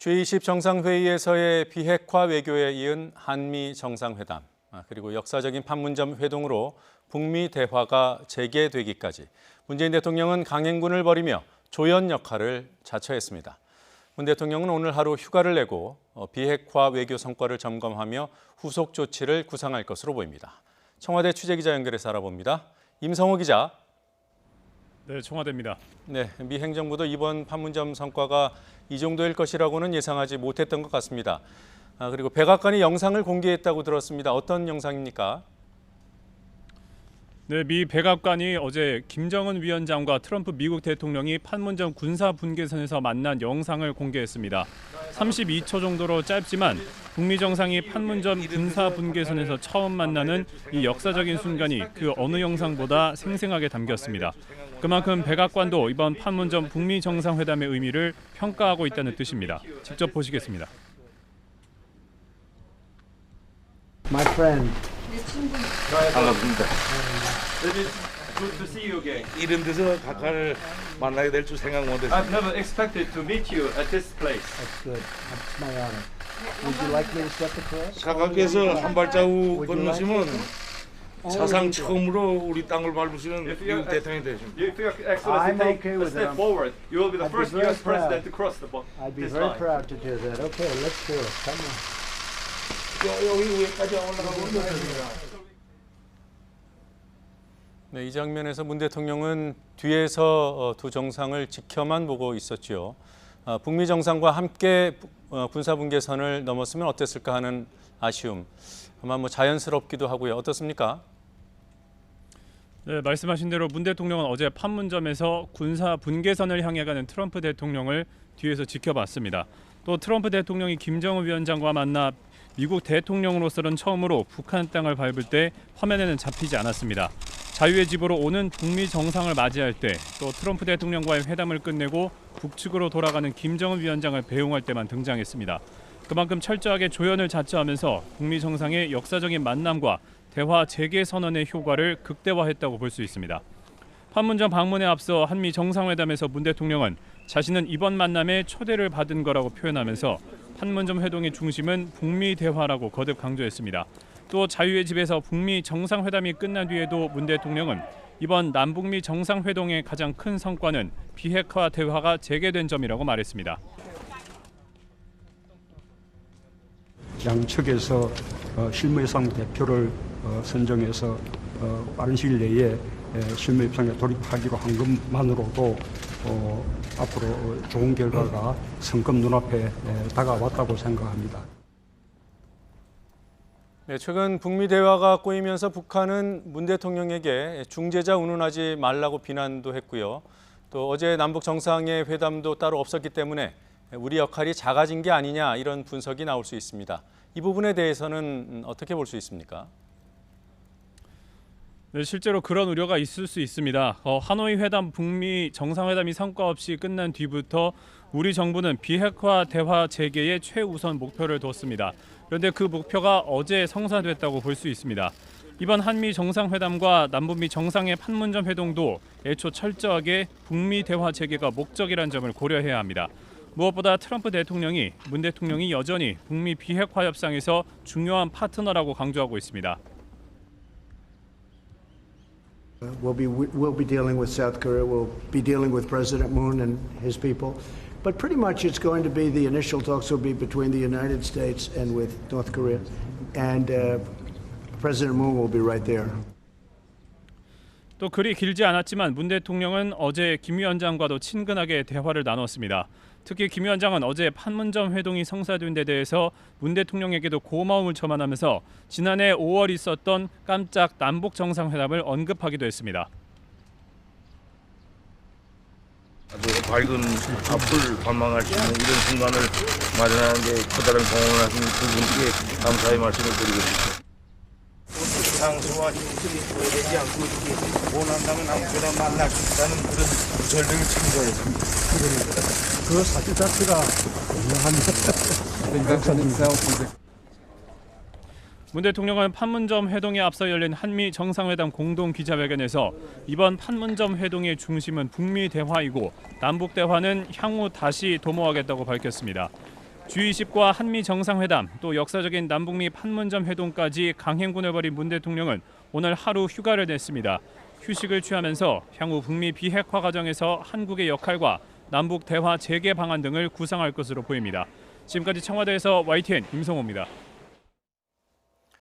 G20 정상회의에서의 비핵화 외교에 이은 한미 정상회담, 그리고 역사적인 판문점 회동으로 북미 대화가 재개되기까지 문재인 대통령은 강행군을 벌이며 조연 역할을 자처했습니다. 문 대통령은 오늘 하루 휴가를 내고 비핵화 외교 성과를 점검하며 후속 조치를 구상할 것으로 보입니다. 청와대 취재기자 연결해서 알아봅니다. 임성호 기자. 네, 청와대입니다. 네, 미 행정부도 이번 판문점 성과가 이 정도일 것이라고는 예상하지 못했던 것 같습니다. 그리고 백악관이 영상을 공개했다고 들었습니다. 어떤 영상입니까? 네, 미 백악관이 어제 김정은 위원장과 트럼프 미국 대통령이 판문점 군사 분계선에서 만난 영상을 공개했습니다. 32초 정도로 짧지만 북미 정상이 판문점 군사 분계선에서 처음 만나는 이 역사적인 순간이 그 어느 영상보다 생생하게 담겼습니다. 그만큼 백악관도 이번 판문점 북미 정상회담의 의미를 평가하고 있다는 뜻입니다. 직접 보시겠습니다. My friend. 반갑습니다. Good to see you again. 이런 데서 각하를 만나게 될 줄 생각 못했어요. I've never expected to meet you at this place. That's good. That's my honor. Would you like me to step across? 각하께서 한 발자국 Would you like 건너시면 me to? 사상 처음으로 우리 땅을 밟으시는 미국 대통령이 되십니다. If your excellency I'm take okay a with step it. forward, you will be the I'd be first very U.S. president proud. to cross I'd be this very line. proud to do that. Okay, let's do it. Come on. 여기 위에까지 올라가고 있습니다. 네, 이 장면에서 문 대통령은 뒤에서 두 정상을 지켜만 보고 있었죠. 북미 정상과 함께 군사 분계선을 넘었으면 어땠을까 하는 아쉬움. 아마 자연스럽기도 하고요. 어떻습니까? 네, 말씀하신 대로 문 대통령은 어제 판문점에서 군사 분계선을 향해 가는 트럼프 대통령을 뒤에서 지켜봤습니다. 또 트럼프 대통령이 김정은 위원장과 만나 미국 대통령으로서는 처음으로 북한 땅을 밟을 때 화면에는 잡히지 않았습니다. 자유의 집으로 오는 북미 정상을 맞이할 때, 또 트럼프 대통령과의 회담을 끝내고 북측으로 돌아가는 김정은 위원장을 배웅할 때만 등장했습니다. 그만큼 철저하게 조연을 자처하면서 북미 정상의 역사적인 만남과 대화 재개 선언의 효과를 극대화했다고 볼 수 있습니다. 판문점 방문에 앞서 한미 정상회담에서 문 대통령은 자신은 이번 만남에 초대를 받은 거라고 표현하면서 판문점 회동의 중심은 북미 대화라고 거듭 강조했습니다. 또 자유의 집에서 북미 정상회담이 끝난 뒤에도 문 대통령은 이번 남북미 정상회동의 가장 큰 성과는 비핵화 대화가 재개된 점이라고 말했습니다. 양측에서 실무협상 대표를 선정해서 빠른 시일 내에 실무협상에 돌입하기로 한 것만으로도 앞으로 좋은 결과가 성급 눈앞에 다가왔다고 생각합니다. 네, 최근 북미 대화가 꼬이면서 북한은 문 대통령에게 중재자 운운하지 말라고 비난도 했고요. 또 어제 남북 정상의 회담도 따로 없었기 때문에 우리 역할이 작아진 게 아니냐 이런 분석이 나올 수 있습니다. 이 부분에 대해서는 어떻게 볼 수 있습니까? 네, 실제로 그런 우려가 있을 수 있습니다. 하노이 회담 북미 정상회담이 성과 없이 끝난 뒤부터 우리 정부는 비핵화 대화 재개에 최우선 목표를 뒀습니다. 그런데 그 목표가 어제 성사됐다고 볼 수 있습니다. 이번 한미 정상회담과 남북미 정상의 판문점 회동도 애초 철저하게 북미 대화 재개가 목적이라는 점을 고려해야 합니다. 무엇보다 트럼프 대통령이 문 대통령이 여전히 북미 비핵화 협상에서 중요한 파트너라고 강조하고 있습니다. We'll be dealing with South Korea. We'll be dealing with President Moon and his people. But pretty much it's going to be the initial talks will be between the United States and with North Korea. And President Moon will be right there. 또 그리 길지 않았지만 문 대통령은 어제 김 위원장과도 친근하게 대화를 나눴습니다. 특히 김 위원장은 어제 판문점 회동이 성사된 데 대해서 문 대통령에게도 고마움을 전하면서 지난해 5월 있었던 깜짝 남북 정상회담을 언급하기도 했습니다. 아주 밝은 앞을 관망할 수 있는 이런 순간을 마련하는 데 커다란 공헌을 하신 두 분께 감사의 말씀을 드리고 싶습니다. 상소와 힘들이 소외되지 않고 이렇게 원한다면 아무데나 만날 수 있다는 그런 전력을 참조했습니다. 그 사실 자체가 유명한 문 대통령은 판문점 회동에 앞서 열린 한미 정상회담 공동 기자회견에서 이번 판문점 회동의 중심은 북미 대화이고 남북 대화는 향후 다시 도모하겠다고 밝혔습니다. G20과 한미 정상회담, 또 역사적인 남북미 판문점 회동까지 강행군을 벌인 문 대통령은 오늘 하루 휴가를 냈습니다. 휴식을 취하면서 향후 북미 비핵화 과정에서 한국의 역할과 남북 대화 재개 방안 등을 구상할 것으로 보입니다. 지금까지 청와대에서 YTN 임성호입니다.